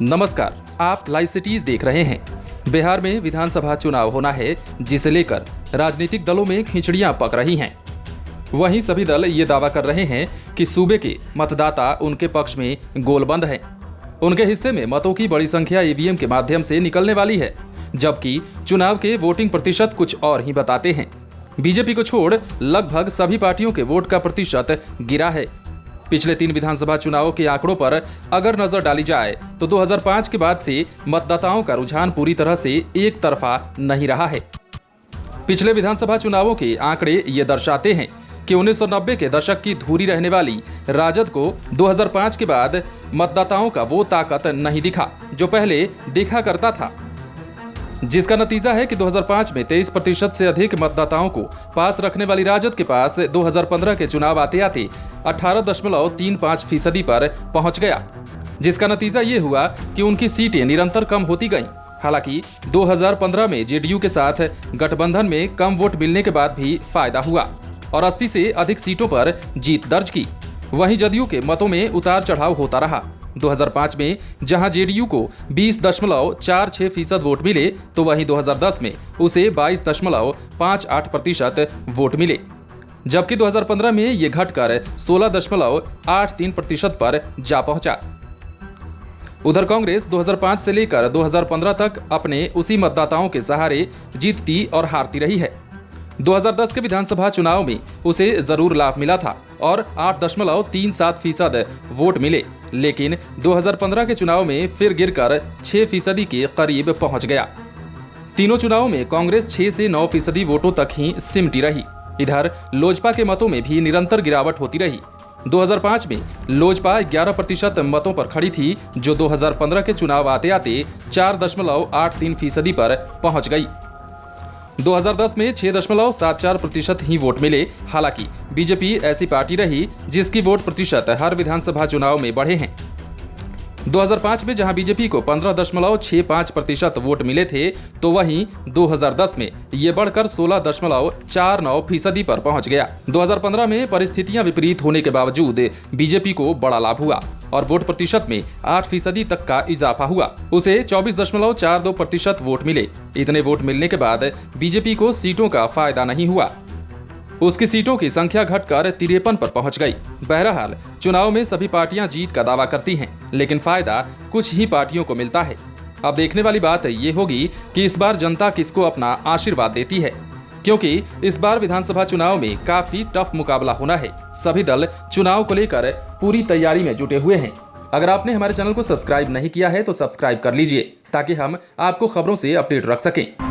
नमस्कार, आप live cities देख रहे हैं। बिहार में विधानसभा चुनाव होना है, जिसे लेकर राजनीतिक दलों में खिचड़ियां पक रही हैं। वहीं सभी दल ये दावा कर रहे हैं कि सूबे के मतदाता उनके पक्ष में गोलबंद हैं। उनके हिस्से में मतों की बड़ी संख्या ईवीएम के माध्यम से निकलने वाली है, जबकि चुनाव के वोटिंग प्रतिशत कुछ और ही बताते हैं। बीजेपी को छोड़ लगभग सभी पार्टियों के वोट का प्रतिशत गिरा है। पिछले 3 विधानसभा चुनावों के आंकड़ों पर अगर नजर डाली जाए तो 2005 के बाद से मतदाताओं का रुझान पूरी तरह से एक तरफा नहीं रहा है। पिछले विधानसभा चुनावों के आंकड़े ये दर्शाते हैं कि 1990 के दशक की धूरी रहने वाली राजद को 2005 के बाद मतदाताओं का वो ताकत नहीं दिखा जो पहले देखा करता था, जिसका नतीजा है कि 2005 में 23% से अधिक मतदाताओं को पास रखने वाली राजद के पास 2015 के चुनाव आते आते 18.35% पर पहुंच गया, जिसका नतीजा ये हुआ कि उनकी सीटें निरंतर कम होती गईं। हालांकि 2015 में जेडीयू के साथ गठबंधन में कम वोट मिलने के बाद भी फायदा हुआ और 80 से अधिक सीटों पर जीत दर्ज की। वहीं जदयू के मतों में उतार चढ़ाव होता रहा। 2005 में जहां जेडीयू को 20.46% वोट मिले, तो वहीं 2010 में उसे 22.58% वोट मिले, जबकि 2015 में ये घटकर 16.83% पर जा पहुंचा। उधर कांग्रेस 2005 से लेकर 2015 तक अपने उसी मतदाताओं के सहारे जीतती और हारती रही है। 2010 के विधानसभा चुनाव में उसे जरूर लाभ मिला था और 8.37% वोट मिले, लेकिन 2015 के चुनाव में फिर गिरकर 6% के करीब पहुंच गया। तीनों चुनावों में कांग्रेस 6 से 9% वोटों तक ही सिमटी रही। इधर लोजपा के मतों में भी निरंतर गिरावट होती रही। 2005 में लोजपा 11% मतों पर खड़ी थी, जो 2015 के चुनाव आते आते 4.83% पर पहुंच गई। 2010 में 6.74% ही वोट मिले। हालांकि बीजेपी ऐसी पार्टी रही जिसकी वोट प्रतिशत हर विधानसभा चुनाव में बढ़े हैं। 2005 में जहां बीजेपी को 15.65% वोट मिले थे, तो वहीं 2010 में ये बढ़कर 16.49% पर पहुंच गया। 2015 में परिस्थितियां विपरीत होने के बावजूद बीजेपी को बड़ा लाभ हुआ और वोट प्रतिशत में 8% तक का इजाफा हुआ। उसे 24.42% वोट मिले। इतने वोट मिलने के बाद बीजेपी को सीटों का फायदा नहीं हुआ। उसकी सीटों की संख्या घटकर 53 पर पहुंच गई। बहरहाल चुनाव में सभी पार्टियां जीत का दावा करती हैं, लेकिन फायदा कुछ ही पार्टियों को मिलता है। अब देखने वाली बात ये होगी कि इस बार जनता किसको अपना आशीर्वाद देती है, क्योंकि इस बार विधानसभा चुनाव में काफी टफ मुकाबला होना है। सभी दल चुनाव को लेकर पूरी तैयारी में जुटे हुए हैं। अगर आपने हमारे चैनल को सब्सक्राइब नहीं किया है तो सब्सक्राइब कर लीजिए, ताकि हम आपको खबरों से अपडेट रख सकें।